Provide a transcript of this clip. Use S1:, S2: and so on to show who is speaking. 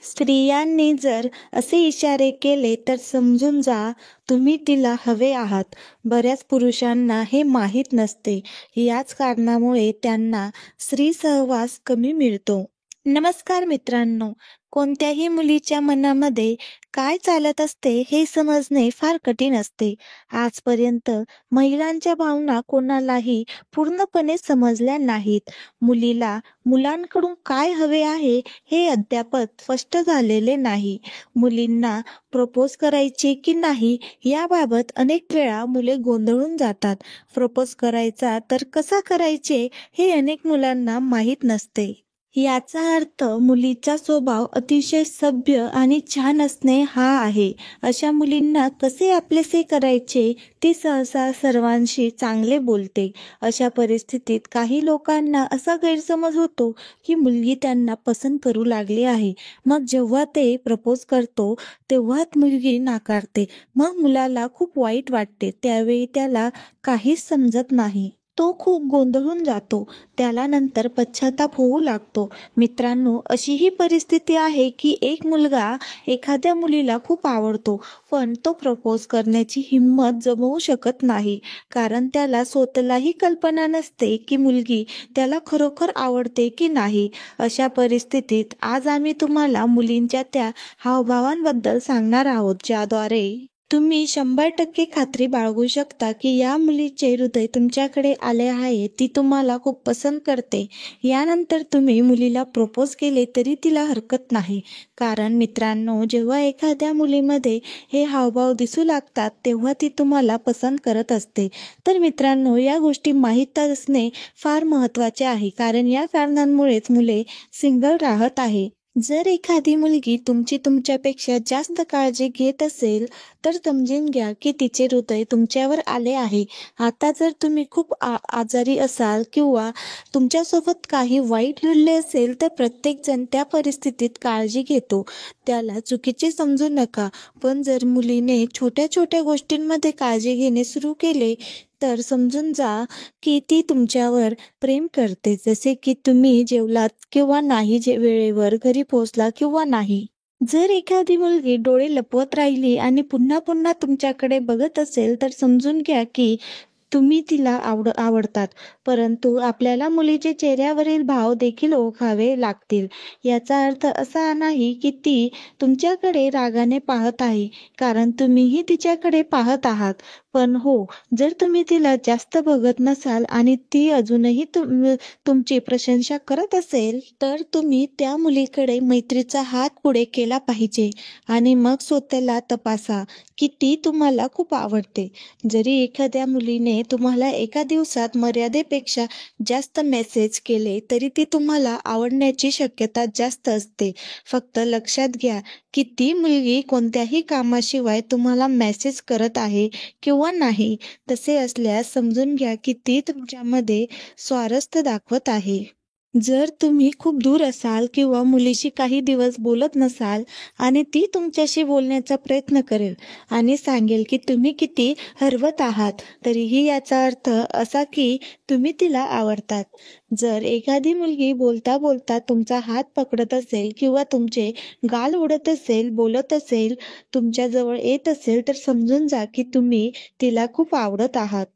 S1: स्त्रियांनी जर असे इशारे केले तर समजून जा तुम्ही तिला हवे आहात. बऱ्याच पुरुषांना हे माहीत नसते. याच कारणामुळे त्यांना स्त्री सहवास कमी मिळतो. नमस्कार मित्रांनो, कोणत्याही मुलीच्या मनामध्ये काय चालत असते हे समजणे फार कठीण असते. आजपर्यंत महिलांच्या भावना कोणालाही पूर्णपणे समजल्या नाहीत. मुलीला मुलांकडून काय हवे आहे हे अद्याप स्पष्ट झालेले नाही. मुलींना प्रपोज करायचे की नाही याबाबत अनेक वेळा मुले गोंधळून जातात. प्रपोज करायचा तर कसा करायचे हे अनेक मुलांना माहीत नसते. याचा अर्थ मुलीचा स्वभाव अतिशय सभ्य आणि छान असणे हा आहे. अशा मुलींना कसे आपलेसे करायचे ती सहसा सर्वांशी चांगले बोलते. अशा परिस्थितीत काही लोकांना असा गैरसमज होतो की मुलगी त्यांना पसंत करू लागली आहे. मग जेव्हा ते प्रपोज करतो तेव्हा मुलगी नाकारते. मग मुलाला खूप वाईट वाटते. त्यावेळी त्याला काहीच समजत नाही. तो खूप गोंधळून जातो. त्याला नंतर पश्चाताप होऊ लागतो. मित्रांनो, अशी ही परिस्थिती आहे की एक मुलगा एखाद्या मुलीला खूप आवडतो, पण तो प्रपोज करण्याची हिंमत जमवू शकत नाही. कारण त्याला स्वतःलाही कल्पना नसते की मुलगी त्याला खरोखर आवडते की नाही. अशा परिस्थितीत आज आम्ही तुम्हाला मुलींच्या त्या हावभावांबद्दल सांगणार आहोत, ज्याद्वारे तुम्ही 100% खात्री बाळगू शकता की या मुलीचे हृदय तुमच्याकडे आले आहे. ती तुम्हाला खूप पसंत करते. यानंतर तुम्ही मुलीला प्रपोज केले तरी तिला हरकत नाही. कारण मित्रांनो, जेव्हा एखाद्या मुलीमध्ये हे हावभाव दिसू लागतात तेव्हा ती तुम्हाला पसंत करत असते. तर मित्रांनो, या गोष्टी माहीत असणे फार महत्त्वाचे आहे. कारण या कारणांमुळेच मुले सिंगल राहत आहे. जर एखादी मुलगी तुमची तुमच्यापेक्षा जास्त काळजी घेत असेल तर समजून घ्या की तिचे हृदय तुमच्यावर आले आहे. आता जर तुम्ही खूप आजारी असाल किंवा तुमच्यासोबत काही वाईट घडले असेल तर प्रत्येकजण त्या परिस्थितीत काळजी घेतो. त्याला चुकीचे समजू नका. पण जर मुलीने छोट्या छोट्या गोष्टींमध्ये काळजी घेणे सुरू केले तर समजून जा की ती तुमच्यावर प्रेम करते. जसे की तुम्ही जेवलात किंवा नाही, वेळेवर घरी पोहोचला किंवा नाही. जर एखादी मुलगी डोळे लपवत राहिली आणि पुन्हा पुन्हा तुमच्याकडे बघत असेल तर समजून घ्या की तुम्ही तिला आवडतात. परंतु आपल्याला मुलीचे चेहऱ्यावरील भाव देखील ओळखावे लागतील. याचा अर्थ असा नाही की ती तुमच्याकडे रागाने पाहत आहे, कारण तुम्हीही तिच्याकडे पाहत आहात. पण हो, जर तुम्ही तिला जास्त बघत नसाल आणि ती अजूनही तुमची प्रशंसा करत असेल तर तुम्ही त्या मुलीकडे मैत्रीचा हात पुढे केला पाहिजे आणि मग स्वतःला तपासा की ती तुम्हाला खूप आवडते. जरी एखाद्या मुलीने तुम्हाला एका दिवसात मर्यादेपेक्षा जास्त मेसेज केले तरी ती तुम्हाला आवडण्याची शक्यता जास्त असते. फक्त लक्षात घ्या की ती मुलगी कोणत्याही कामाशिवाय तुम्हाला मेसेज करत आहे किंवा नाही. तसे असल्यास समजून घ्या की ती तुमच्यामध्ये स्वारस्य दाखवत आहे. जर तुम्ही खूप दूर असाल किंवा मुलीशी काही दिवस बोलत नसाल आणि ती तुमच्याशी बोलण्याचा प्रयत्न करेल आणि सांगेल की तुम्ही किती हरवत आहात, तरीही याचा अर्थ असा की तुम्ही तिला आवडतात. जर एखादी मुलगी बोलता बोलता तुमचा हात पकडत असेल किंवा तुमचे गाल ओढत असेल, बोलत असेल, तुमच्याजवळ येत असेल तर समजून जा की तुम्ही तिला खूप आवडत आहात.